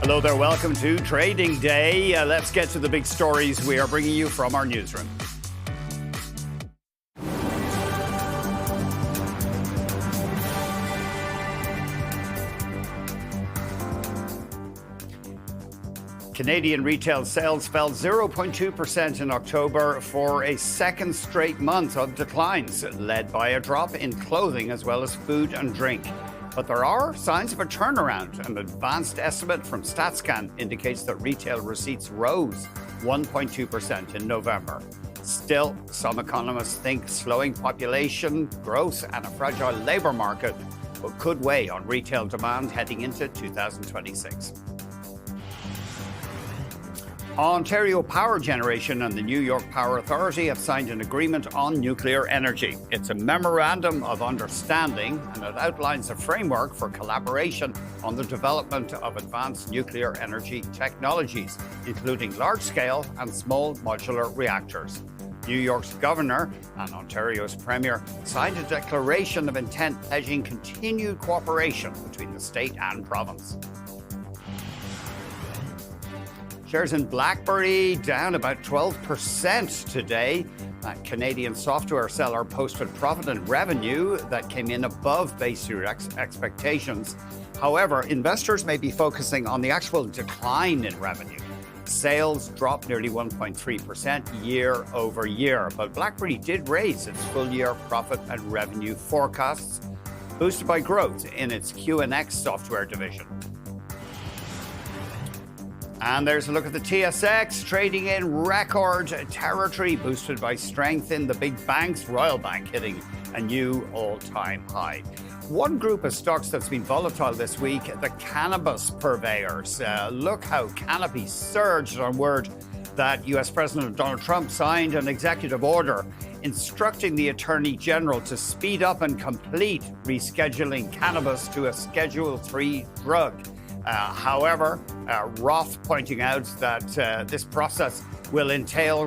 Hello there, welcome to Trading Day. Let's get to the big stories we are bringing you from our newsroom. Canadian retail sales fell 0.2% in October for a second straight month of declines, led by a drop in clothing as well as food and drink. But there are signs of a turnaround. An advanced estimate from StatsCan indicates that retail receipts rose 1.2% in November. Still, some economists think slowing population growth and a fragile labour market could weigh on retail demand heading into 2026. Ontario Power Generation and the New York Power Authority have signed an agreement on nuclear energy. It's a memorandum of understanding, and it outlines a framework for collaboration on the development of advanced nuclear energy technologies, including large-scale and small modular reactors. New York's governor and Ontario's premier signed a declaration of intent pledging continued cooperation between the state and province. Shares in BlackBerry down about 12% today. That Canadian software seller posted profit and revenue that came in above base year expectations. However, investors may be focusing on the actual decline in revenue. Sales dropped nearly 1.3% year over year, but BlackBerry did raise its full-year profit and revenue forecasts, boosted by growth in its QNX software division. And there's a look at the TSX, trading in record territory, boosted by strength in the big banks, Royal Bank hitting a new all-time high. One group of stocks that's been volatile this week, the cannabis purveyors. Look how Canopy surged on word that U.S. President Donald Trump signed an executive order instructing the Attorney General to speed up and complete rescheduling cannabis to a Schedule III drug. However, Roth pointing out that this process will entail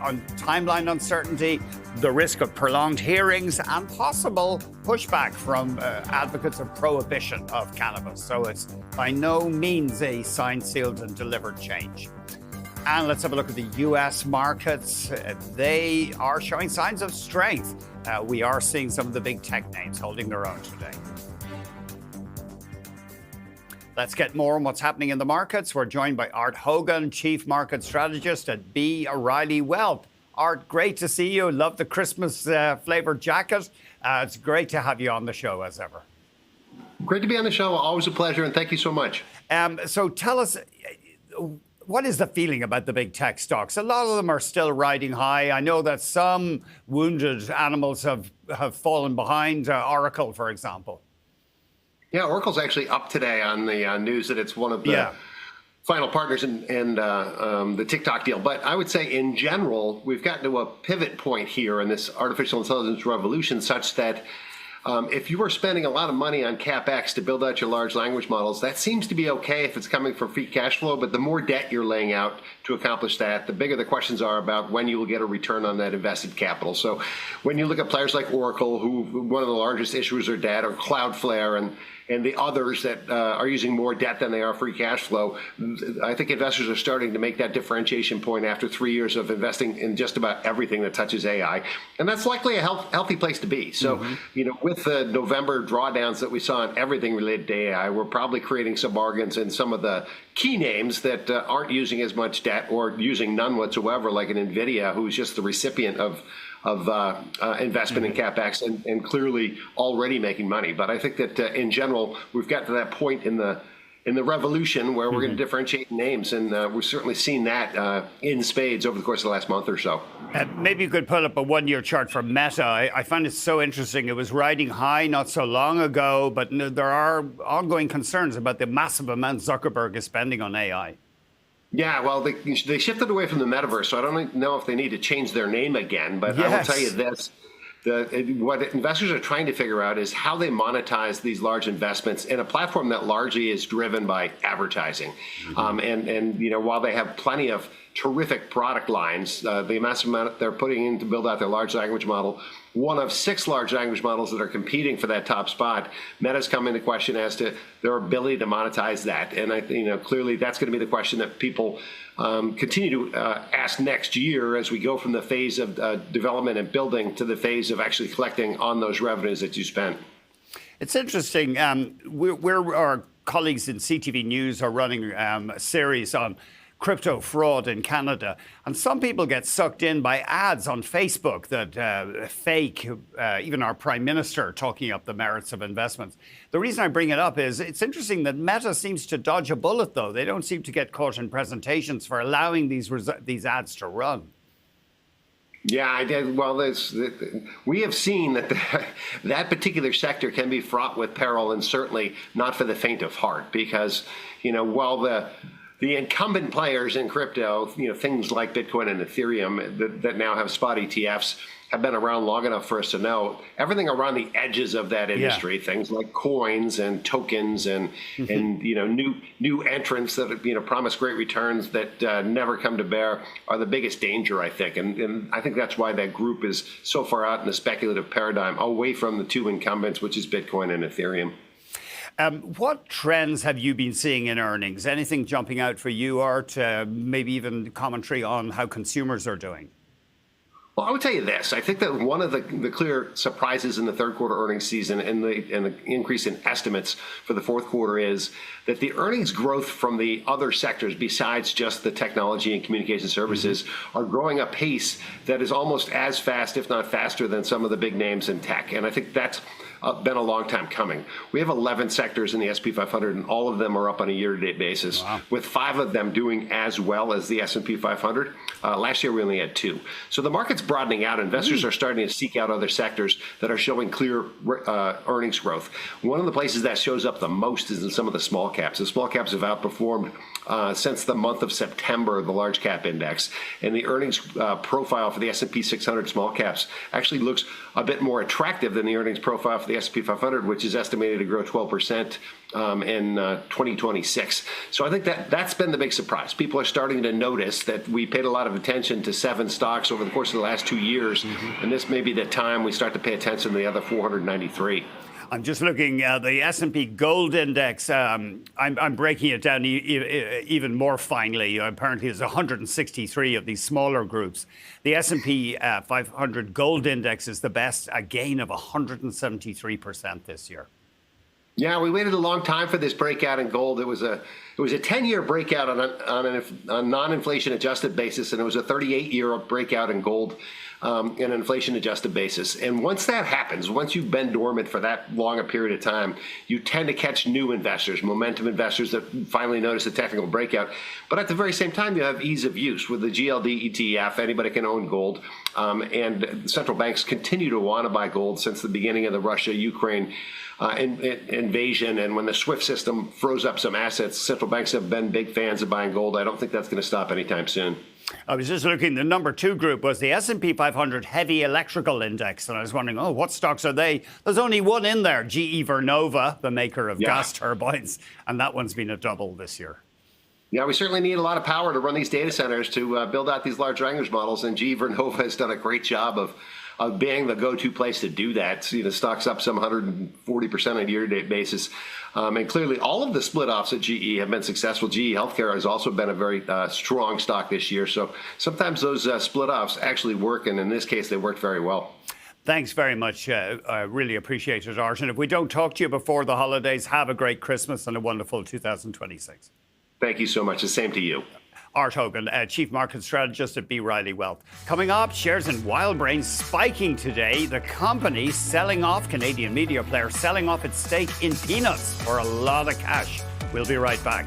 on timeline uncertainty, the risk of prolonged hearings, and possible pushback from advocates of prohibition of cannabis. So it's by no means a signed, sealed, and delivered change. And let's have a look at the U.S. markets. They are showing signs of strength. We are seeing some of the big tech names holding their own today. Let's get more on what's happening in the markets. We're joined by Art Hogan, Chief Market Strategist at B. Riley Wealth. Art, great to see you. Love the Christmas flavored jacket. It's great to have you on the show as ever. Great to be on the show. Always a pleasure, and thank you so much. So tell us, what is the feeling about the big tech stocks? A lot of them are still riding high. I know that some wounded animals have fallen behind, Oracle, for example. Yeah, Oracle's actually up today on the news that it's one of the final partners in the TikTok deal. But I would say in general, we've gotten to a pivot point here in this artificial intelligence revolution such that if you are spending a lot of money on CapEx to build out your large language models, that seems to be okay if it's coming from free cash flow. But the more debt you're laying out to accomplish that, the bigger the questions are about when you will get a return on that invested capital. So when you look at players like Oracle, who one of the largest issuers of debt, or Cloudflare, and the others that are using more debt than they are free cash flow, I think investors are starting to make that differentiation point after 3 years of investing in just about everything that touches AI. And that's likely a healthy place to be. So, with the November drawdowns that we saw on everything related to AI, we're probably creating some bargains in some of the key names that aren't using as much debt or using none whatsoever, like an NVIDIA, who's just the recipient of investment in CapEx and clearly already making money. But I think that in general, we've got to that point in the revolution where we're going to differentiate names, and we've certainly seen that in spades over the course of the last month or so. Maybe you could put up a one-year chart for Meta. I find it so interesting. It was riding high not so long ago, but there are ongoing concerns about the massive amount Zuckerberg is spending on AI. Yeah, well, they shifted away from the metaverse, so I don't know if they need to change their name again. But I will tell you this. What investors are trying to figure out is how they monetize these large investments in a platform that largely is driven by advertising. And while they have plenty of terrific product lines. The massive amount they're putting in to build out their large language model, one of 6 large language models that are competing for that top spot. Meta's come into question as to their ability to monetize that, and I think clearly that's going to be the question that people continue to ask next year as we go from the phase of development and building to the phase of actually collecting on those revenues that you spent. It's interesting. Our colleagues in CTV News are running a series on crypto fraud in Canada. And some people get sucked in by ads on Facebook that fake, even our prime minister talking up the merits of investments. The reason I bring it up is it's interesting that Meta seems to dodge a bullet, though. They don't seem to get caught in presentations for allowing these ads to run. Yeah, I did. Well, we have seen that that particular sector can be fraught with peril, and certainly not for the faint of heart, because, while the incumbent players in crypto, things like Bitcoin and Ethereum that now have spot ETFs, have been around long enough for us to know everything around the edges of that industry. Yeah. Things like coins and tokens and new entrants that promise great returns that never come to bear are the biggest danger, I think. And I think that's why that group is so far out in the speculative paradigm, away from the 2 incumbents, which is Bitcoin and Ethereum. What trends have you been seeing in earnings? Anything jumping out for you, Art? Maybe even commentary on how consumers are doing? Well, I would tell you this. I think that one of the clear surprises in the third quarter earnings season and the increase in estimates for the fourth quarter is that the earnings growth from the other sectors besides just the technology and communication services are growing a pace that is almost as fast, if not faster, than some of the big names in tech. And I think that's been a long time coming. We have 11 sectors in the S&P 500, and all of them are up on a year-to-date basis, with 5 of them doing as well as the S&P 500. Last year, we only had 2. So the market's broadening out. Investors are starting to seek out other sectors that are showing clear earnings growth. One of the places that shows up the most is in some of the small caps. The small caps have outperformed since the month of September of the large cap index, and the earnings profile for the S&P 600 small caps actually looks a bit more attractive than the earnings profile for the S&P 500, which is estimated to grow 12% in 2026. So I think that's been the big surprise. People are starting to notice that we paid a lot of attention to 7 stocks over the course of the last 2 years, and this may be the time we start to pay attention to the other 493. I'm just looking at the S&P Gold Index. I'm breaking it down even more finely. Apparently, there's 163 of these smaller groups. The S&P 500 Gold Index is the best, a gain of 173% this year. Yeah, we waited a long time for this breakout in gold. It was a 10-year breakout on a non-inflation adjusted basis, and it was a 38-year breakout in gold in an inflation adjusted basis. And once that happens, once you've been dormant for that long a period of time, you tend to catch new investors, momentum investors that finally notice the technical breakout. But at the very same time, you have ease of use with the GLD ETF. Anybody can own gold, and central banks continue to want to buy gold since the beginning of the Russia-Ukraine invasion, and when the SWIFT system froze up some assets, central banks have been big fans of buying gold. I don't think that's going to stop anytime soon. I was just looking, the number 2 group was the S&P 500 Heavy Electrical Index, and I was wondering, what stocks are they? There's only one in there, GE Vernova, the maker of gas turbines, and that one's been a double this year. Yeah, we certainly need a lot of power to run these data centers to build out these large language models, and GE Vernova has done a great job of being the go-to place to do that. So, the stock's up some 140% on a year-to-date basis. And clearly, all of the split-offs at GE have been successful. GE Healthcare has also been a very strong stock this year. So sometimes those split-offs actually work, and in this case, they worked very well. Thanks very much. I really appreciate it, Art. And if we don't talk to you before the holidays, have a great Christmas and a wonderful 2026. Thank you so much. The same to you. Art Hogan, Chief Market Strategist at B. Riley Wealth. Coming up, shares in WildBrain spiking today. The company selling off, Canadian media player, selling off its stake in Peanuts for a lot of cash. We'll be right back.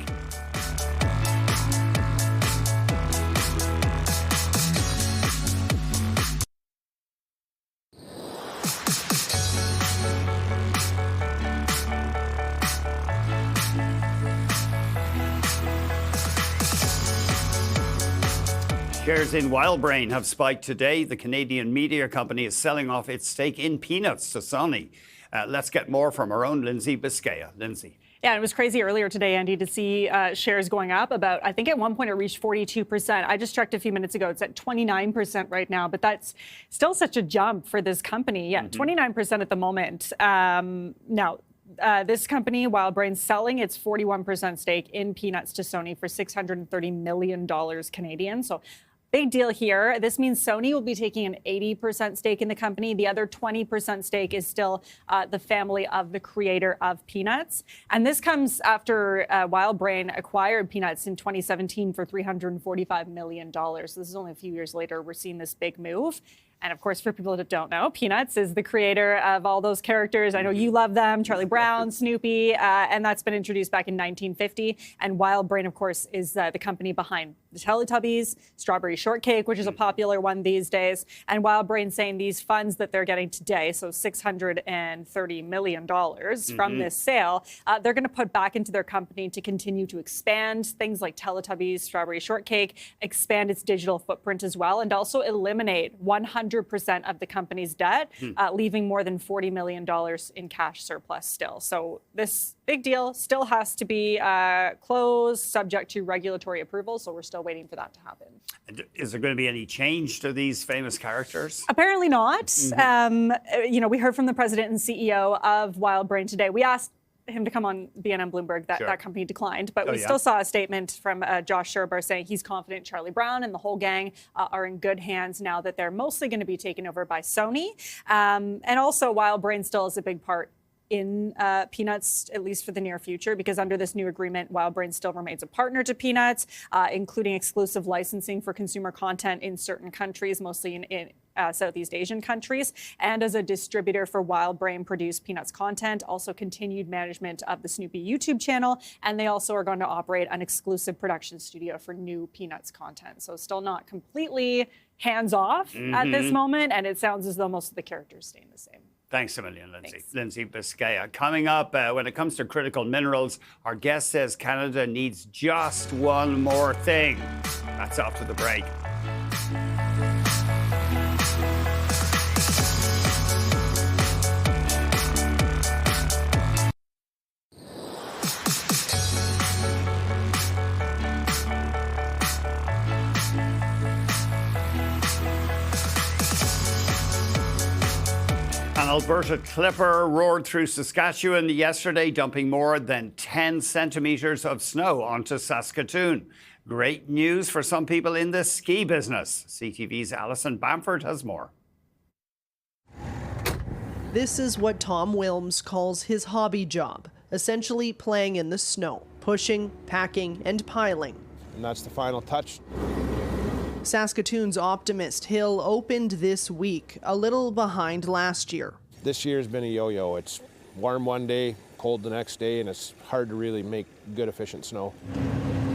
Shares in WildBrain have spiked today. The Canadian media company is selling off its stake in Peanuts to Sony. Let's get more from our own Lindsay Biscaya. Lindsay. Yeah, it was crazy earlier today, Andy, to see shares going up about, I think at one point it reached 42%. I just checked a few minutes ago. It's at 29% right now, but that's still such a jump for this company. Yeah, 29% at the moment. Now, this company, WildBrain's selling its 41% stake in Peanuts to Sony for $630 million Canadian. So big deal here. This means Sony will be taking an 80% stake in the company. The other 20% stake is still the family of the creator of Peanuts. And this comes after WildBrain acquired Peanuts in 2017 for $345 million. So this is only a few years later we're seeing this big move. And of course, for people that don't know, Peanuts is the creator of all those characters. I know you love them, Charlie Brown, Snoopy, and that's been introduced back in 1950. And WildBrain, of course, is the company behind the Teletubbies, Strawberry Shortcake, which is a popular one these days. And WildBrain saying these funds that they're getting today, so $630 million from this sale, they're going to put back into their company to continue to expand things like Teletubbies, Strawberry Shortcake, expand its digital footprint as well, and also eliminate 100% of the company's debt, leaving more than $40 million in cash surplus still. So this big deal still has to be closed, subject to regulatory approval. So we're still waiting for that to happen. Is there going to be any change to these famous characters? Apparently not. We heard from the president and CEO of WildBrain today. We asked him to come on BNN Bloomberg. That company declined, but we still saw a statement from Josh Scherber saying he's confident Charlie Brown and the whole gang are in good hands now that they're mostly going to be taken over by Sony. And also, WildBrain still is a big part in Peanuts, at least for the near future, because under this new agreement, WildBrain still remains a partner to Peanuts, including exclusive licensing for consumer content in certain countries, mostly in Southeast Asian countries, and as a distributor for WildBrain produced Peanuts content, also continued management of the Snoopy YouTube channel, and they also are going to operate an exclusive production studio for new Peanuts content. So still not completely hands-off at this moment, and it sounds as though most of the characters staying the same. Thanks a million, Lindsay. Thanks. Lindsay Biscaya. Coming up, when it comes to critical minerals, our guest says Canada needs just one more thing. That's after the break. An Alberta clipper roared through Saskatchewan yesterday, dumping more than 10 centimetres of snow onto Saskatoon. Great news for some people in the ski business. CTV's Alison Bamford has more. This is what Tom Wilms calls his hobby job, essentially playing in the snow, pushing, packing, and piling. And that's the final touch. Saskatoon's Optimist Hill opened this week, a little behind last year. This year's been a yo-yo. It's warm one day, cold the next day, and it's hard to really make good, efficient snow.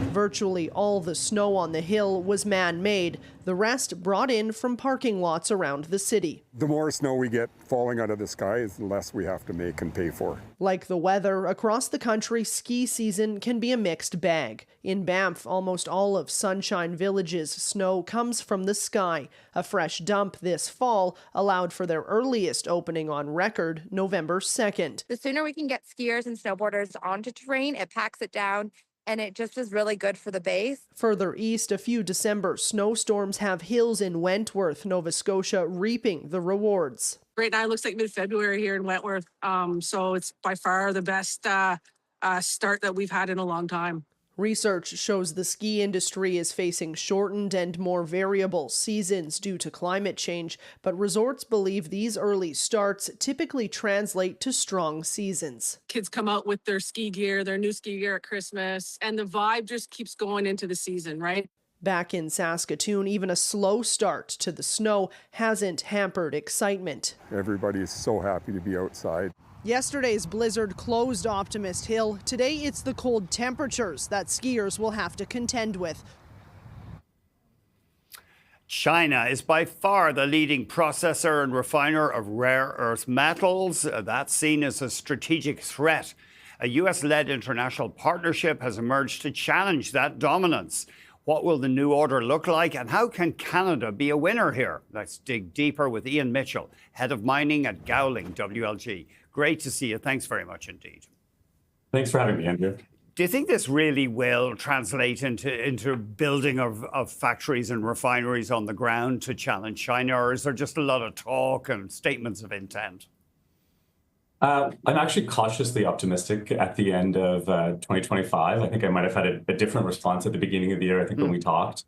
Virtually all the snow on the hill was man-made. The rest brought in from parking lots around the city. The more snow we get falling out of the sky, the less we have to make and pay for. Like the weather, across the country, ski season can be a mixed bag. In Banff, almost all of Sunshine Village's snow comes from the sky. A fresh dump this fall allowed for their earliest opening on record, November 2nd. The sooner we can get skiers and snowboarders onto terrain, it packs it down, and it just is really good for the base. Further east, a few December snowstorms have hills in Wentworth, Nova Scotia, reaping the rewards. Right now it looks like mid-February here in Wentworth, so it's by far the best start that we've had in a long time. Research shows the ski industry is facing shortened and more variable seasons due to climate change, but resorts believe these early starts typically translate to strong seasons. Kids come out with their ski gear, their new ski gear at Christmas, and the vibe just keeps going into the season, right? Back in Saskatoon, even a slow start to the snow hasn't hampered excitement. Everybody's so happy to be outside. Yesterday's blizzard closed Optimist Hill. Today, it's the cold temperatures that skiers will have to contend with. China is by far the leading processor and refiner of rare earth metals. That's seen as a strategic threat. A US-led international partnership has emerged to challenge that dominance. What will the new order look like, and how can Canada be a winner here? Let's dig deeper with Ian Mitchell, head of mining at Gowling WLG. Great to see you. Thanks very much indeed. Thanks for having me, Andrew. Do you think this really will translate into building of factories and refineries on the ground to challenge China, or is there just a lot of talk and statements of intent? I'm actually cautiously optimistic at the end of 2025. I think I might have had a different response at the beginning of the year, I think, when we talked.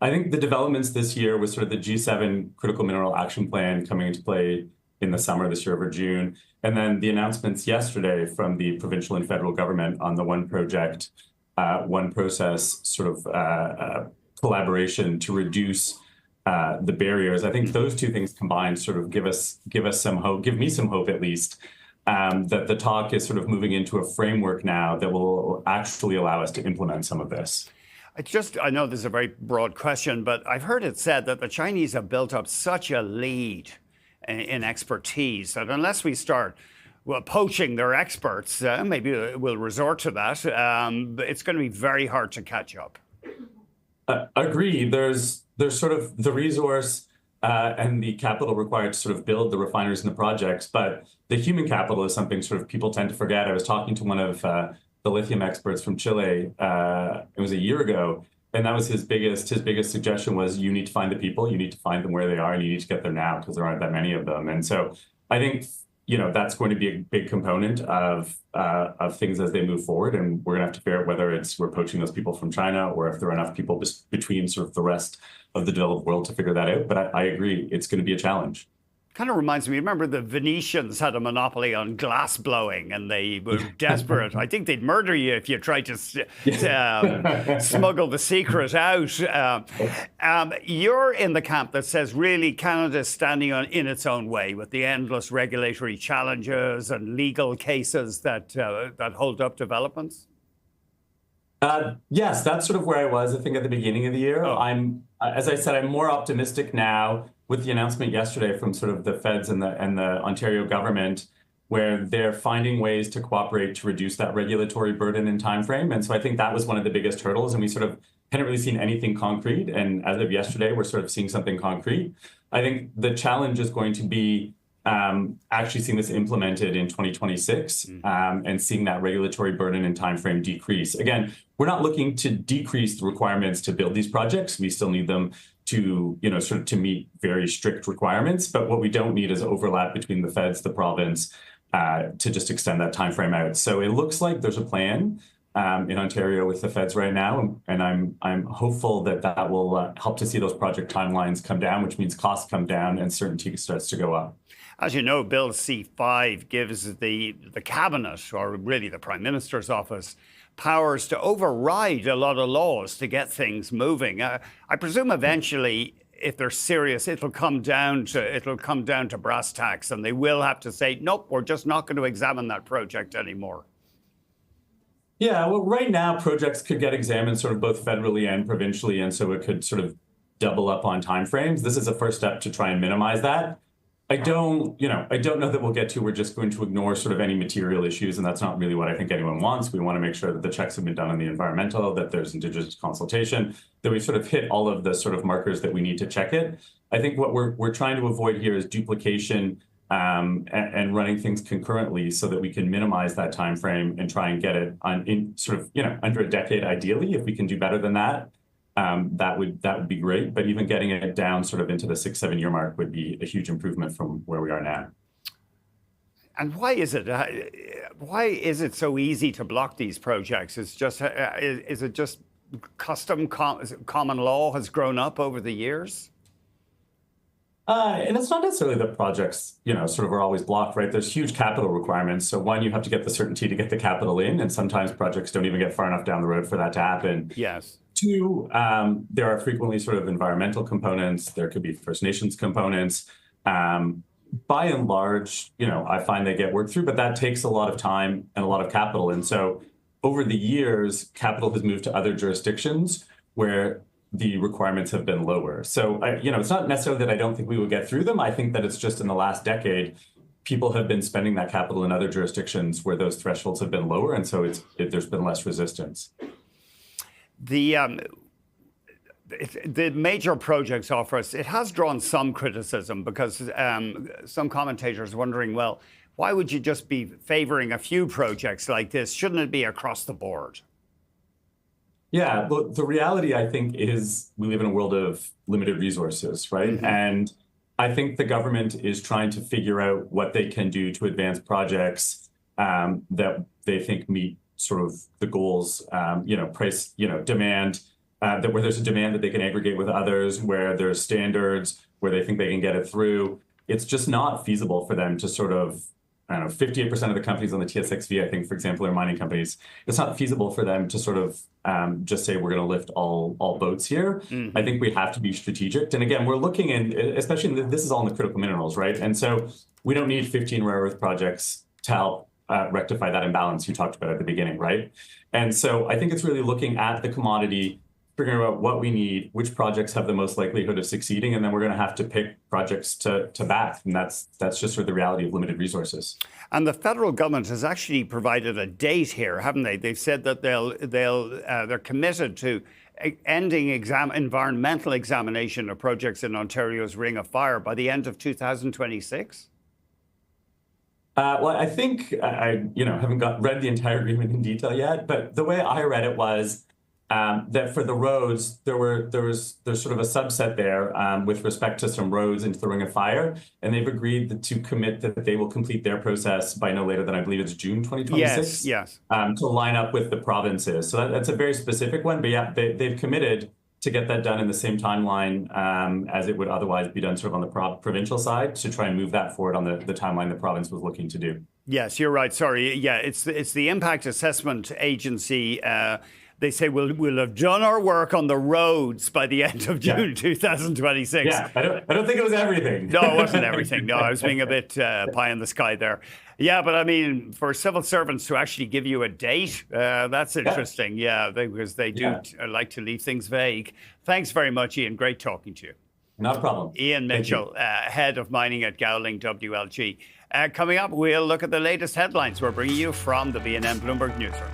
I think the developments this year with sort of the G7 Critical Mineral Action Plan coming into play in the summer this year over June, and then the announcements yesterday from the provincial and federal government on the one project, one process sort of collaboration to reduce the barriers. I think those two things combined sort of give us some hope, give me some hope at least, that the talk is sort of moving into a framework now that will actually allow us to implement some of this. I know this is a very broad question, but I've heard it said that the Chinese have built up such a lead in expertise that unless we start poaching their experts, maybe we'll resort to that, it's going to be very hard to catch up. Agreed. There's sort of the resource and the capital required to sort of build the refineries and the projects, but the human capital is something sort of people tend to forget. I was talking to one of the lithium experts from Chile. It was a year ago, and that was his biggest suggestion was you need to find the people, you need to find them where they are, and you need to get there now because there aren't that many of them. And so I think that's going to be a big component of things as they move forward, and we're going to have to figure out whether we're poaching those people from China or if there are enough people between sort of the rest of the developed world to figure that out. But I agree, it's going to be a challenge. Kind of reminds me, remember the Venetians had a monopoly on glass blowing and they were desperate. I think they'd murder you if you tried to smuggle the secret out. You're in the camp that says really Canada's standing in its own way with the endless regulatory challenges and legal cases that hold up developments. Yes, that's sort of where I was, I think, at the beginning of the year. As I said, I'm more optimistic now with the announcement yesterday from sort of the feds and the Ontario government, where they're finding ways to cooperate to reduce that regulatory burden and time frame. And so I think that was one of the biggest hurdles, and we sort of hadn't really seen anything concrete. And as of yesterday, we're sort of seeing something concrete. I think the challenge is going to be actually seeing this implemented in 2026 and seeing that regulatory burden and time frame decrease. Again, we're not looking to decrease the requirements to build these projects. We still need them to, sort of to meet very strict requirements. But what we don't need is overlap between the feds, the province, to just extend that time frame out. So it looks like there's a plan in Ontario with the feds right now, and I'm hopeful that will help to see those project timelines come down, which means costs come down and certainty starts to go up. As you know, Bill C-5 gives the cabinet, or really the Prime Minister's office, powers to override a lot of laws to get things moving. I presume eventually, if they're serious, it'll come down to brass tacks, and they will have to say, nope, we're just not going to examine that project anymore. Yeah, well, right now projects could get examined sort of both federally and provincially, and so it could sort of double up on timeframes. This is a first step to try and minimize that. I don't know that we'll get to, we're just going to ignore sort of any material issues, and that's not really what I think anyone wants. We want to make sure that the checks have been done on the environmental, that there's Indigenous consultation, that we sort of hit all of the sort of markers that we need to check it. I think what we're trying to avoid here is duplication and running things concurrently so that we can minimize that time frame and try and get it in sort of, under a decade ideally. If we can do better than that, that would be great. But even getting it down sort of into the 6-7 year mark would be a huge improvement from where we are now. And why is it so easy to block these projects? Is it just common law has grown up over the years? And it's not necessarily that projects, sort of are always blocked, right? There's huge capital requirements. So one, you have to get the certainty to get the capital in, and sometimes projects don't even get far enough down the road for that to happen. Yes. Two, there are frequently sort of environmental components. There could be First Nations components. By and large, I find they get worked through, but that takes a lot of time and a lot of capital. And so over the years, capital has moved to other jurisdictions where the requirements have been lower. So, it's not necessarily that I don't think we will get through them. I think that it's just in the last decade, people have been spending that capital in other jurisdictions where those thresholds have been lower. And so there's been less resistance. The major projects office, it has drawn some criticism because some commentators are wondering, well, Why would you just be favoring a few projects like this? Shouldn't it be across the board? Yeah, well, the reality, I think, is we live in a world of limited resources, right? Mm-hmm. And I think the government is trying to figure out what they can do to advance projects that they think meet sort of the goals, price, demand, that where there's a demand that they can aggregate with others, where there's standards, where they think they can get it through. It's just not feasible for them to sort of, 58% of the companies on the TSXV, I think, for example, are mining companies. It's not feasible for them to sort of just say, we're going to lift all boats here. Mm-hmm. I think we have to be strategic. And again, we're looking in, especially this is all in the critical minerals, right? And so we don't need 15 rare earth projects to help rectify that imbalance you talked about at the beginning, right? And so I think it's really looking at the commodity, figuring out what we need, which projects have the most likelihood of succeeding, and then we're going to have to pick projects to back. And that's just sort of the reality of limited resources. And the federal government has actually provided a date here, haven't they? They've said that they're committed to ending environmental examination of projects in Ontario's Ring of Fire by the end of 2026. Well, I think I haven't read the entire agreement in detail yet, but the way I read it was that for the roads, there's sort of a subset there with respect to some roads into the Ring of Fire, and they've agreed to commit that they will complete their process by no later than I believe it's June 2026. Yes. To line up with the provinces. So that's a very specific one, but yeah, they've committed to get that done in the same timeline as it would otherwise be done sort of on the provincial side, to try and move that forward on the timeline the province was looking to do. Yes, you're right. Sorry. Yeah, it's the Impact Assessment Agency. They say we'll have done our work on the roads by the end of June 2026. Yeah, I don't think it was everything. No, it wasn't everything. No, I was being a bit pie in the sky there. Yeah, but I mean, for civil servants to actually give you a date, that's interesting. Yeah, because they do like to leave things vague. Thanks very much, Ian. Great talking to you. Not a problem. Ian Mitchell, head of mining at Gowling WLG. Coming up, we'll look at the latest headlines we're bringing you from the BNN Bloomberg newsroom.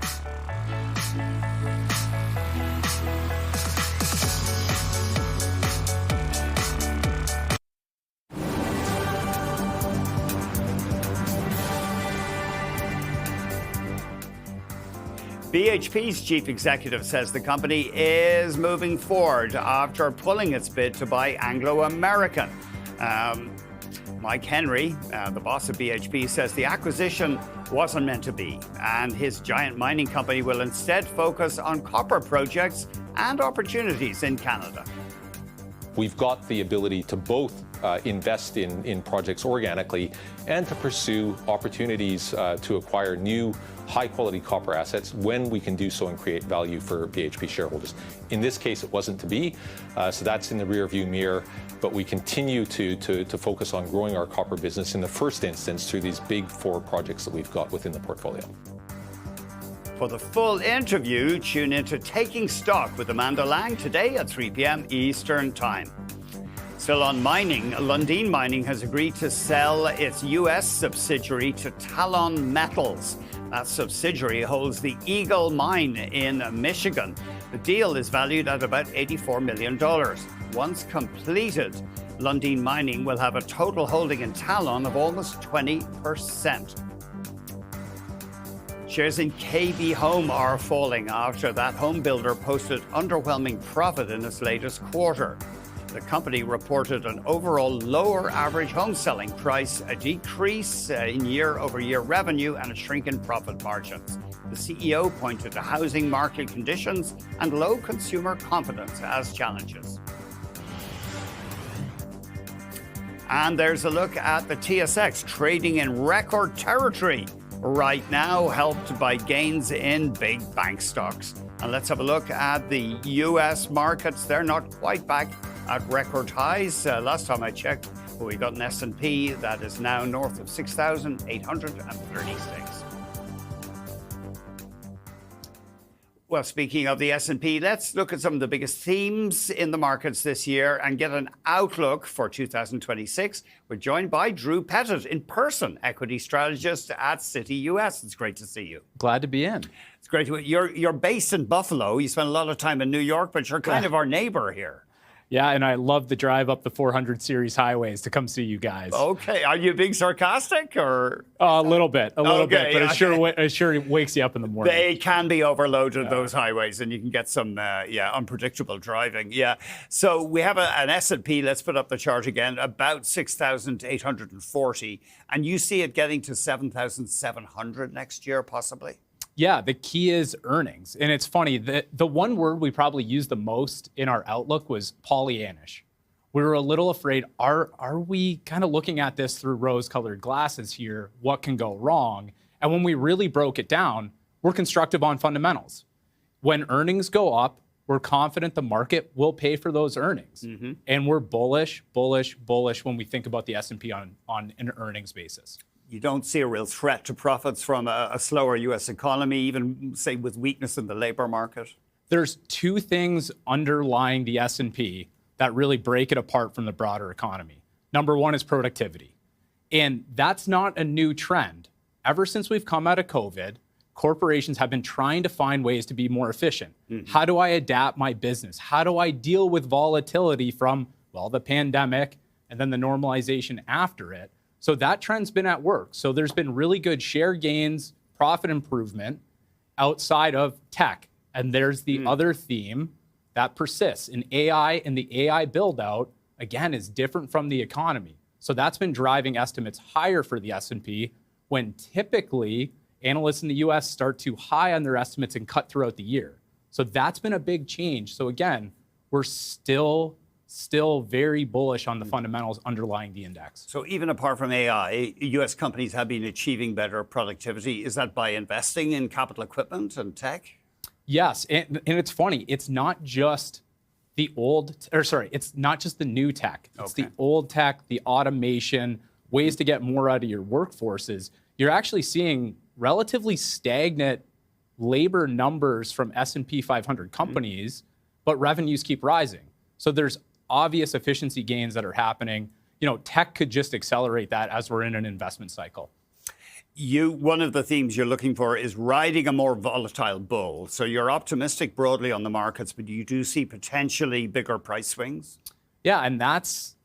BHP's chief executive says the company is moving forward after pulling its bid to buy Anglo American. Mike Henry, the boss of BHP, says the acquisition wasn't meant to be, and his giant mining company will instead focus on copper projects and opportunities in Canada. We've got the ability to both invest in projects organically and to pursue opportunities to acquire new high-quality copper assets when we can do so and create value for BHP shareholders. In this case, it wasn't to be, so that's in the rearview mirror. But we continue to focus on growing our copper business in the first instance through these big 4 projects that we've got within the portfolio. For the full interview, tune into Taking Stock with Amanda Lang today at 3 p.m. Eastern Time. Still on mining, Lundin Mining has agreed to sell its U.S. subsidiary to Talon Metals. That subsidiary holds the Eagle Mine in Michigan. The deal is valued at about $84 million. Once completed, Lundin Mining will have a total holding in Talon of almost 20%. Shares in KB Home are falling after that home builder posted underwhelming profit in its latest quarter. The company reported an overall lower average home selling price, a decrease in year-over-year revenue, and a shrink in profit margins. The CEO pointed to housing market conditions and low consumer confidence as challenges. And there's a look at the TSX trading in record territory right now, helped by gains in big bank stocks. And let's have a look at the US markets. They're not quite back at record highs. Last time I checked, we got an S&P that is now north of 6,836. Well, speaking of the S&P, let's look at some of the biggest themes in the markets this year and get an outlook for 2026. We're joined by Drew Pettit, in person, equity strategist at Citi US. It's great to see you. Glad to be in. It's great. You're based in Buffalo. You spent a lot of time in New York, but you're kind of our neighbor here. Yeah, and I love the drive up the 400 series highways to come see you guys. Okay, are you being sarcastic or? A little bit, but it okay. sure wakes you up in the morning. They can be overloaded, those highways, and you can get some unpredictable driving. Yeah. So we have an S&P. Let's put up the chart again. About 6,840, and you see it getting to 7,700 next year, possibly. Yeah, the key is earnings. And it's funny, the one word we probably used the most in our outlook was Pollyannish. We were a little afraid, are we kind of looking at this through rose-colored glasses here? What can go wrong? And when we really broke it down, we're constructive on fundamentals. When earnings go up, we're confident the market will pay for those earnings. Mm-hmm. And we're bullish when we think about the S&P on an earnings basis. You don't see a real threat to profits from a slower U.S. economy, even, say, with weakness in the labor market? There's two things underlying the S&P that really break it apart from the broader economy. Number one is productivity. And that's not a new trend. Ever since we've come out of COVID, corporations have been trying to find ways to be more efficient. Mm-hmm. How do I adapt my business? How do I deal with volatility from, well, the pandemic and then the normalization after it? So that trend's been at work. So there's been really good share gains, profit improvement outside of tech. And there's the other theme that persists in AI, and the AI build out, again, is different from the economy. So that's been driving estimates higher for the S&P when typically analysts in the US start too high on their estimates and cut throughout the year. So that's been a big change. So again, we're still very bullish on the fundamentals underlying the index. So even apart from AI, U.S. companies have been achieving better productivity. Is that by investing in capital equipment and tech? Yes, and it's funny. It's not just it's not just the new tech. It's the old tech, the automation, ways to get more out of your workforces. You're actually seeing relatively stagnant labor numbers from S&P 500 companies, but revenues keep rising. So there's obvious efficiency gains that are happening. Tech could just accelerate that as we're in an investment cycle. One of the themes you're looking for is riding a more volatile bull. So you're optimistic broadly on the markets, but you do see potentially bigger price swings? Yeah, and that's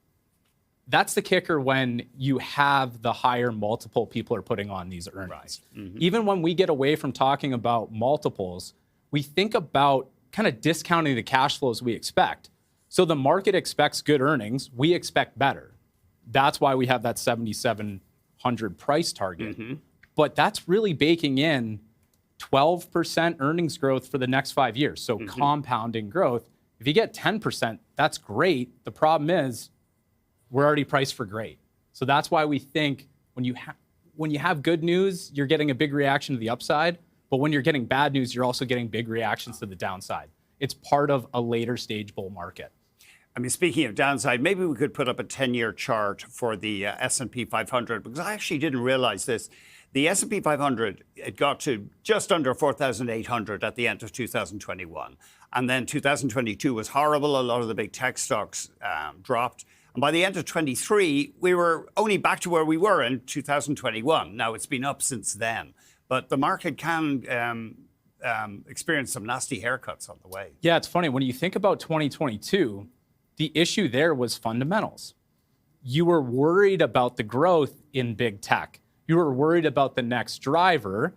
the kicker when you have the higher multiple people are putting on these earnings. Right. Mm-hmm. Even when we get away from talking about multiples, we think about kind of discounting the cash flows we expect. So the market expects good earnings. We expect better. That's why we have that 7,700 price target. Mm-hmm. But that's really baking in 12% earnings growth for the next 5 years. So compounding growth. If you get 10%, that's great. The problem is we're already priced for great. So that's why we think when you have good news, you're getting a big reaction to the upside. But when you're getting bad news, you're also getting big reactions to the downside. It's part of a later stage bull market. I mean, speaking of downside, maybe we could put up a 10-year chart for the S&P 500, because I actually didn't realize this. The S&P 500, it got to just under 4,800 at the end of 2021. And then 2022 was horrible. A lot of the big tech stocks dropped. And by the end of 23, we were only back to where we were in 2021. Now, it's been up since then. But the market can experience some nasty haircuts on the way. Yeah, it's funny. When you think about 2022, the issue there was fundamentals. You were worried about the growth in big tech. You were worried about the next driver,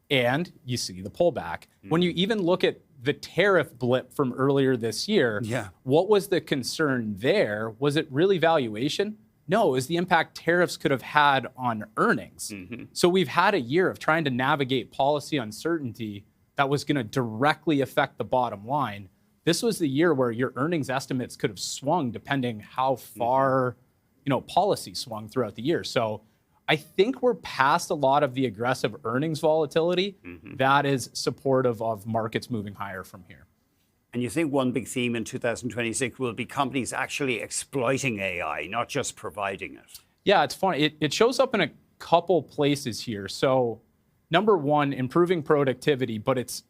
and you see the pullback. When you even look at the tariff blip from earlier this year, what was the concern there? Was it really valuation? No, it was the impact tariffs could have had on earnings. Mm-hmm. So we've had a year of trying to navigate policy uncertainty that was going to directly affect the bottom line. This was the year where your earnings estimates could have swung depending how far, policy swung throughout the year. So I think we're past a lot of the aggressive earnings volatility that is supportive of markets moving higher from here. And you think one big theme in 2026 will be companies actually exploiting AI, not just providing it? Yeah, it's funny. It shows up in a couple places here. So number one, improving productivity, but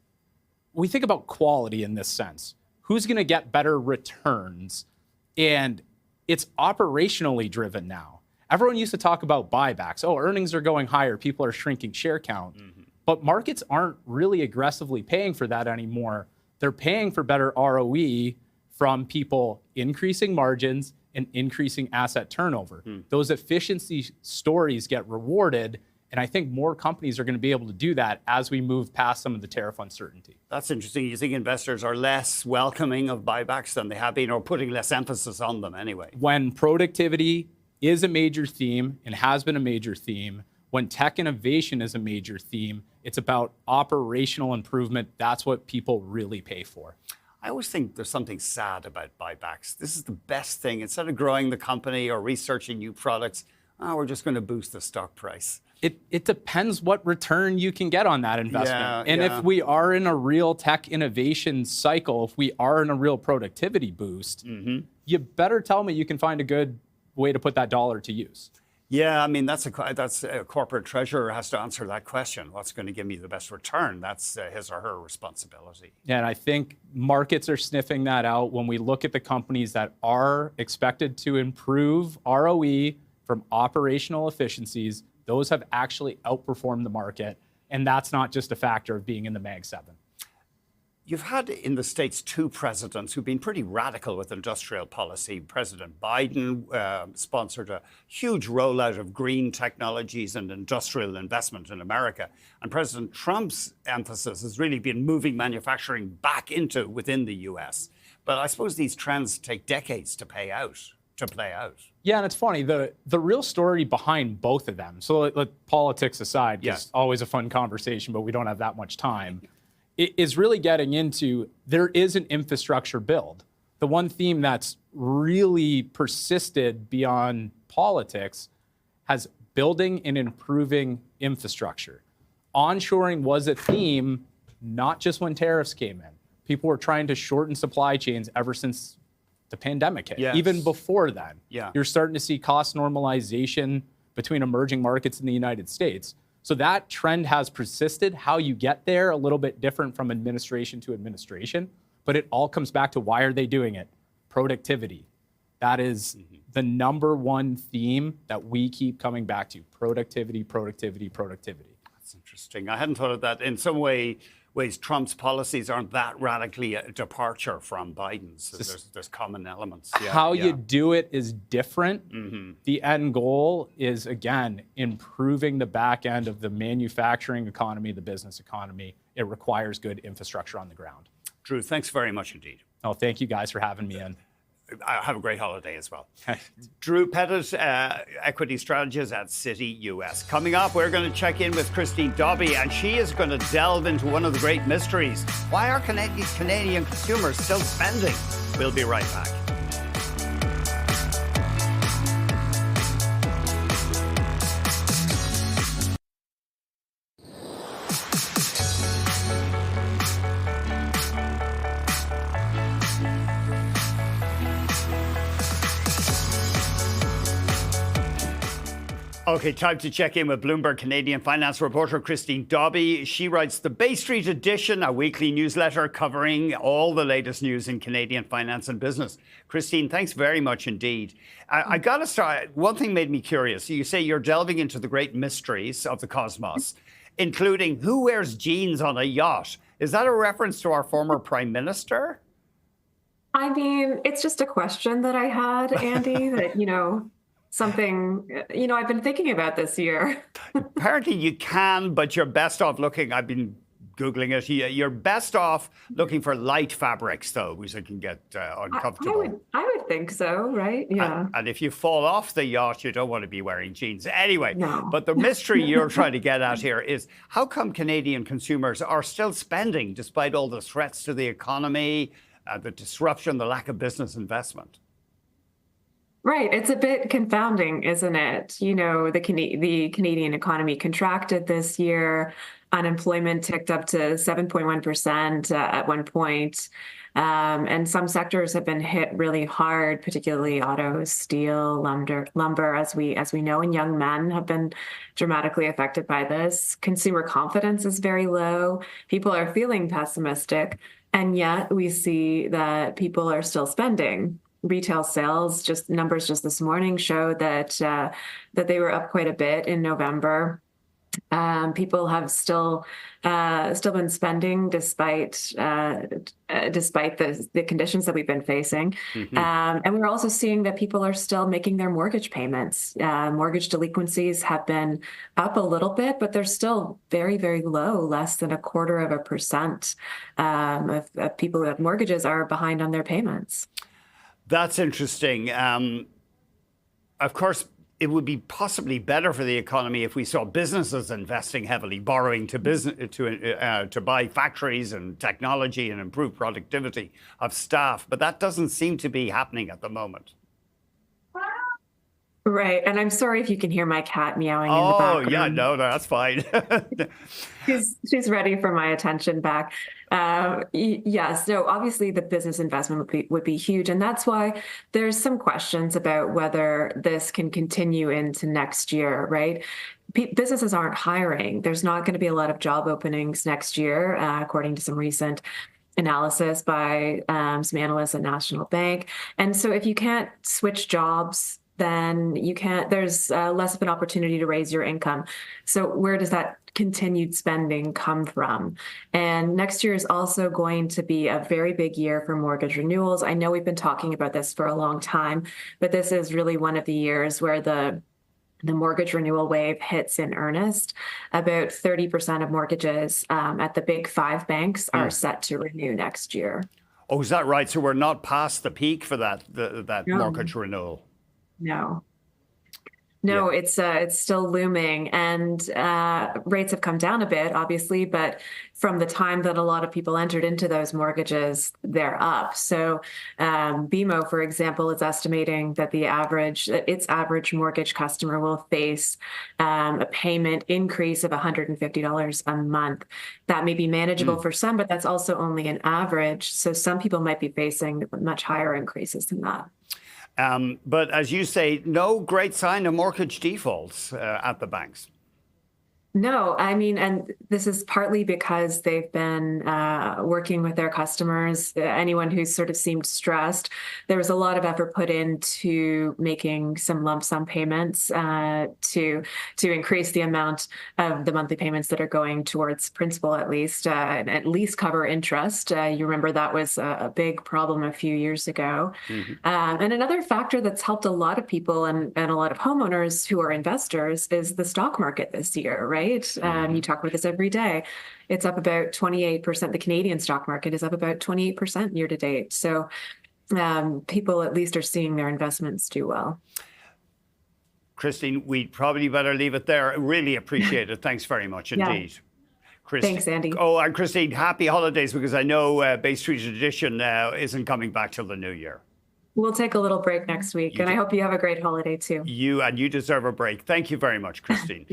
we think about quality in this sense. Who's going to get better returns? And it's operationally driven now. Everyone used to talk about buybacks. Oh, earnings are going higher. People are shrinking share count. Mm-hmm. But markets aren't really aggressively paying for that anymore. They're paying for better ROE, from people increasing margins and increasing asset turnover. Those efficiency stories get rewarded. And I think more companies are going to be able to do that as we move past some of the tariff uncertainty. That's interesting. You think investors are less welcoming of buybacks than they have been, or putting less emphasis on them anyway? When productivity is a major theme and has been a major theme, when tech innovation is a major theme, it's about operational improvement. That's what people really pay for. I always think there's something sad about buybacks. This is the best thing. Instead of growing the company or researching new products, we're just going to boost the stock price. It depends what return you can get on that investment. If we are in a real tech innovation cycle, if we are in a real productivity boost, you better tell me you can find a good way to put that dollar to use. Yeah, I mean, that's a corporate treasurer has to answer that question. What's going to give me the best return? That's his or her responsibility. Yeah, and I think markets are sniffing that out when we look at the companies that are expected to improve ROE from operational efficiencies. Those have actually outperformed the market, and that's not just a factor of being in the Mag 7. You've had in the States two presidents who've been pretty radical with industrial policy. President Biden sponsored a huge rollout of green technologies and industrial investment in America. And President Trump's emphasis has really been moving manufacturing back into within the U.S. But I suppose these trends take decades to play out. Yeah, and it's funny, the real story behind both of them, so let politics aside, because always a fun conversation, but we don't have that much time, it is really getting into there is an infrastructure build. The one theme that's really persisted beyond politics has building and improving infrastructure. Onshoring was a theme, not just when tariffs came in. People were trying to shorten supply chains ever since the pandemic hit. Even before then, you're starting to see cost normalization between emerging markets in the United States. So that trend has persisted. How you get there, a little bit different from administration to administration, but it all comes back to why are they doing it? Productivity. That is the number one theme that we keep coming back to. Productivity, productivity, productivity. That's interesting. I hadn't thought of that. In some ways, Trump's policies aren't that radically a departure from Biden's. There's common elements. How you do it is different. The end goal is, again, improving the back end of the manufacturing economy, the business economy. It requires good infrastructure on the ground. Drew, thanks very much indeed. Oh, thank you guys for having me in. Have a great holiday as well. Drew Pettit, equity strategist at Citi US. Coming up, we're going to check in with Christine Dobby, and she is going to delve into one of the great mysteries. Why are Canadian consumers still spending? We'll be right back. Okay, time to check in with Bloomberg Canadian finance reporter Christine Dobby. She writes the Bay Street Edition, a weekly newsletter covering all the latest news in Canadian finance and business. Christine, thanks very much indeed. I got to start. One thing made me curious. You say you're delving into the great mysteries of the cosmos, including who wears jeans on a yacht. Is that a reference to our former prime minister? I mean, it's just a question that I had, Andy, that, something, I've been thinking about this year. Apparently you can, but you're best off looking, I've been Googling it, you're best off looking for light fabrics, though, which it can get uncomfortable. I would think so, right? Yeah. And if you fall off the yacht, you don't want to be wearing jeans. Anyway, but the mystery you're trying to get at here is how come Canadian consumers are still spending despite all the threats to the economy, the disruption, the lack of business investment? Right. It's a bit confounding, isn't it? The Canadian economy contracted this year. Unemployment ticked up to 7.1% at one point. And some sectors have been hit really hard, particularly auto, steel, lumber, as we know, and young men have been dramatically affected by this. Consumer confidence is very low. People are feeling pessimistic, and yet we see that people are still spending. Retail sales, numbers this morning show that they were up quite a bit in November. People have still been spending despite the conditions that we've been facing, and we're also seeing that people are still making their mortgage payments. Mortgage delinquencies have been up a little bit, but they're still very, very low, less than 0.25% of people who have mortgages are behind on their payments. That's interesting. Of course, it would be possibly better for the economy if we saw businesses investing heavily, borrowing to buy factories and technology and improve productivity of staff. But that doesn't seem to be happening at the moment. Right. And I'm sorry if you can hear my cat meowing in the background. Oh, yeah, no, that's fine. She's ready for my attention back. Yes, so obviously the business investment would be huge. And that's why there's some questions about whether this can continue into next year, right? Businesses aren't hiring. There's not going to be a lot of job openings next year, according to some recent analysis by some analysts at National Bank. And so if you can't switch jobs, then there's less of an opportunity to raise your income. So where does that continued spending come from? And next year is also going to be a very big year for mortgage renewals. I know we've been talking about this for a long time, but this is really one of the years where the mortgage renewal wave hits in earnest. About 30% of mortgages at the big 5 banks are set to renew next year. Oh, is that right? So we're not past the peak for that mortgage renewal? No, it's still looming, and rates have come down a bit, obviously, but from the time that a lot of people entered into those mortgages, they're up. So BMO, for example, is estimating that its average mortgage customer will face a payment increase of $150 a month. That may be manageable for some, but that's also only an average. So some people might be facing much higher increases than that. But as you say, no great sign of mortgage defaults at the banks. No, I mean, and this is partly because they've been working with their customers. Anyone who's sort of seemed stressed, there was a lot of effort put into making some lump sum payments to increase the amount of the monthly payments that are going towards principal, at least cover interest. You remember that was a big problem a few years ago. And another factor that's helped a lot of people and a lot of homeowners who are investors is the stock market this year, right? You talk about this every day. It's up about 28%. The Canadian stock market is up about 28% year to date. So people at least are seeing their investments do well. Christine, we'd probably better leave it there. I really appreciate it. Thanks very much indeed. Christine. Thanks, Andy. Oh, and Christine, happy holidays, because I know Bay Street Edition isn't coming back till the new year. We'll take a little break next week, and I hope you have a great holiday too. You deserve a break. Thank you very much, Christine.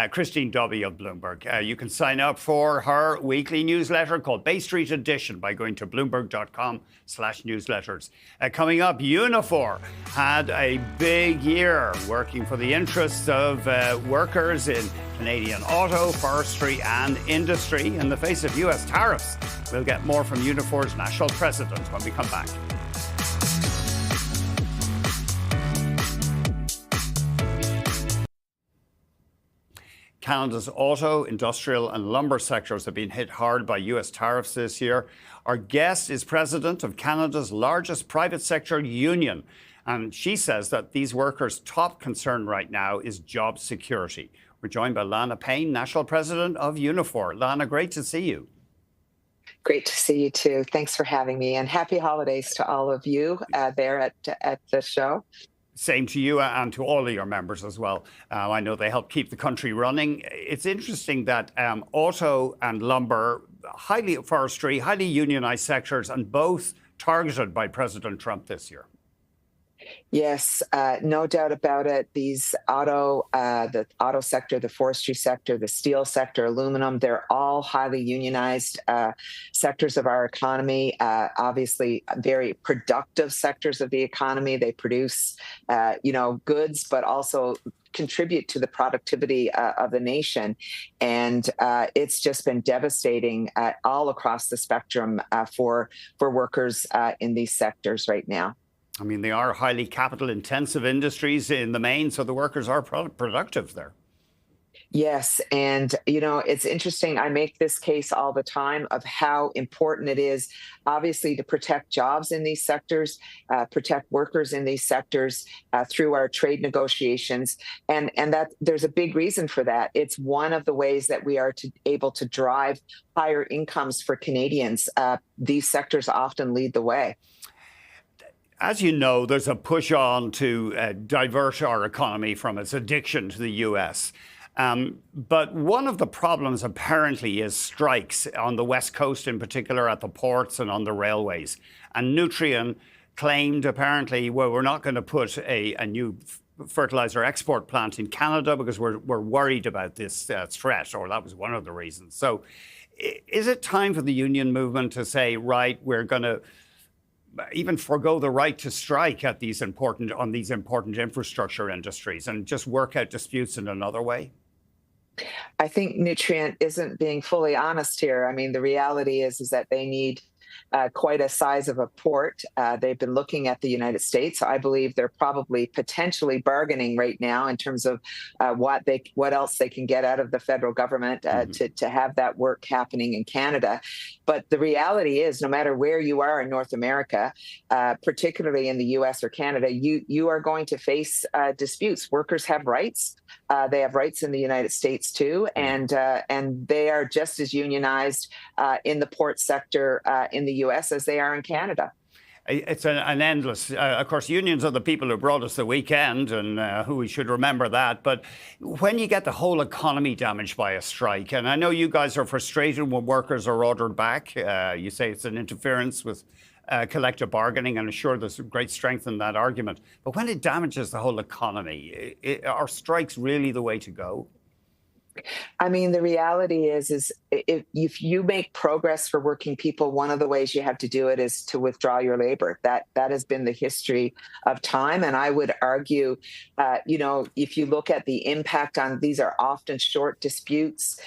Christine Dobby of Bloomberg. You can sign up for her weekly newsletter called Bay Street Edition by going to bloomberg.com/newsletters. Coming up, Unifor had a big year working for the interests of workers in Canadian auto, forestry and industry in the face of U.S. tariffs. We'll get more from Unifor's national president when we come back. Canada's auto, industrial and lumber sectors have been hit hard by U.S. tariffs this year. Our guest is president of Canada's largest private sector union, and she says that these workers' top concern right now is job security. We're joined by Lana Payne, national president of Unifor. Lana, great to see you. Great to see you too. Thanks for having me, and happy holidays to all of you there at the show. Same to you and to all of your members as well. I know they help keep the country running. It's interesting that auto and lumber, forestry, highly unionized sectors, and both targeted by President Trump this year. Yes, no doubt about it. These the auto sector, the forestry sector, the steel sector, aluminum, they're all highly unionized sectors of our economy. Obviously, very productive sectors of the economy. They produce, goods, but also contribute to the productivity of the nation. And it's just been devastating all across the spectrum for workers in these sectors right now. I mean, they are highly capital-intensive industries in the main, so the workers are productive there. Yes. And, it's interesting. I make this case all the time of how important it is, obviously, to protect jobs in these sectors, protect workers in these sectors through our trade negotiations. And that there's a big reason for that. It's one of the ways that we are able to drive higher incomes for Canadians. These sectors often lead the way. As you know, there's a push on to divert our economy from its addiction to the US. But one of the problems apparently is strikes on the West Coast, in particular at the ports and on the railways. And Nutrien claimed apparently, well, we're not going to put a new fertilizer export plant in Canada because we're worried about this threat, or that was one of the reasons. So is it time for the union movement to say, right, we're going to even forgo the right to strike at these important infrastructure industries and just work out disputes in another way? I think Nutrien isn't being fully honest here. I mean, the reality is that they need quite a size of a port. They've been looking at the United States. I believe they're probably potentially bargaining right now in terms of what else they can get out of the federal government to have that work happening in Canada. But the reality is, no matter where you are in North America, particularly in the U.S. or Canada, you are going to face disputes. Workers have rights. They have rights in the United States too, and they are just as unionized in the port sector in the U.S. as they are in Canada. It's an endless, of course, unions are the people who brought us the weekend and who we should remember that. But when you get the whole economy damaged by a strike, and I know you guys are frustrated when workers are ordered back, you say it's an interference with collective bargaining, and I'm sure there's great strength in that argument. But when it damages the whole economy, are strikes really the way to go? I mean, the reality is if you make progress for working people, one of the ways you have to do it is to withdraw your labor. That has been the history of time. And I would argue, if you look at the impact on, these are often short disputes,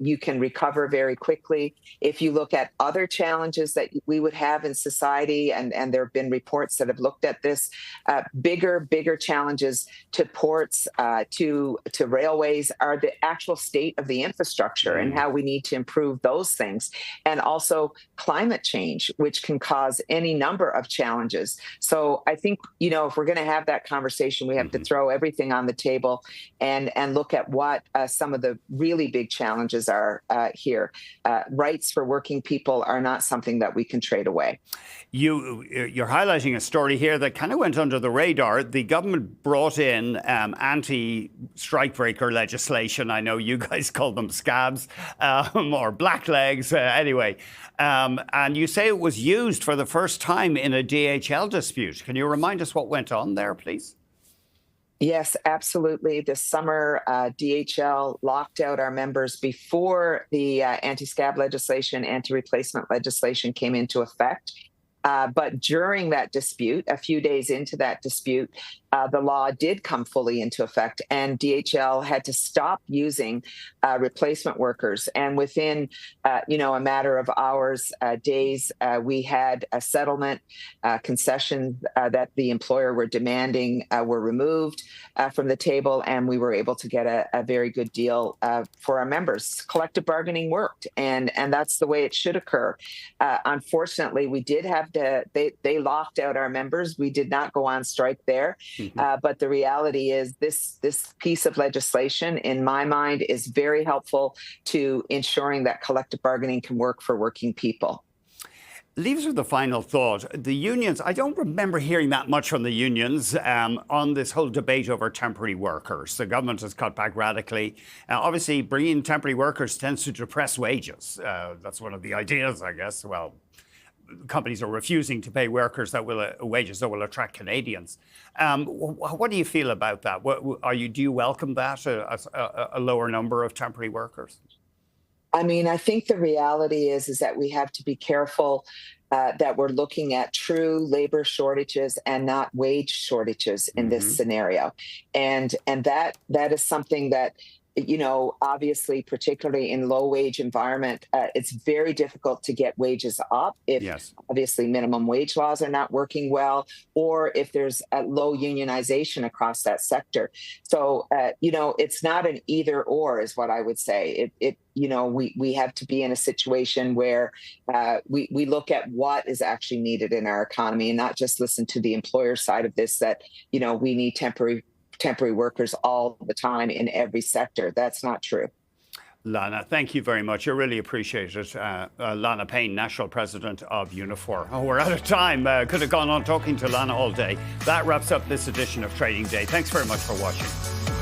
you can recover very quickly. If you look at other challenges that we would have in society, and there have been reports that have looked at this, bigger challenges to ports, to railways are the actual state of the infrastructure and how we need to improve those things, and also climate change, which can cause any number of challenges. So I think, if we're going to have that conversation, we have to throw everything on the table and look at what some of the really big challenges are here. Rights for working people are not something that we can trade away. You're highlighting a story here that kind of went under the radar. The government brought in anti-strikebreaker legislation. I know you guys call them scabs or blacklegs anyway. And you say it was used for the first time in a DHL dispute. Can you remind us what went on there, please? Yes, absolutely. This summer, DHL locked out our members before the anti-scab legislation, anti-replacement legislation came into effect. But during that dispute, a few days into that dispute, the law did come fully into effect, and DHL had to stop using replacement workers. And within, a matter of hours, days, we had a settlement concession that the employer were demanding were removed from the table, and we were able to get a very good deal for our members. Collective bargaining worked, and that's the way it should occur. Unfortunately, we did have they locked out our members. We did not go on strike there. But the reality is this piece of legislation, in my mind, is very helpful to ensuring that collective bargaining can work for working people. Leaves with the final thought. The unions, I don't remember hearing that much from the unions on this whole debate over temporary workers. The government has cut back radically. Obviously, bringing in temporary workers tends to depress wages. That's one of the ideas, I guess. Well, companies are refusing to pay workers wages that will attract Canadians. What do you feel about that? Do you welcome that, a lower number of temporary workers? I mean, I think the reality is that we have to be careful that we're looking at true labor shortages and not wage shortages in this scenario, and that is something that obviously, particularly in low wage environment, it's very difficult to get wages up if obviously minimum wage laws are not working well, or if there's a low unionization across that sector. So, it's not an either or is what I would say. We have to be in a situation where we look at what is actually needed in our economy and not just listen to the employer side of this, that, we need temporary workers all the time in every sector. That's not true. Lana, thank you very much. I really appreciate it. Lana Payne, National President of Unifor. Oh, we're out of time. Could have gone on talking to Lana all day. That wraps up this edition of Trading Day. Thanks very much for watching.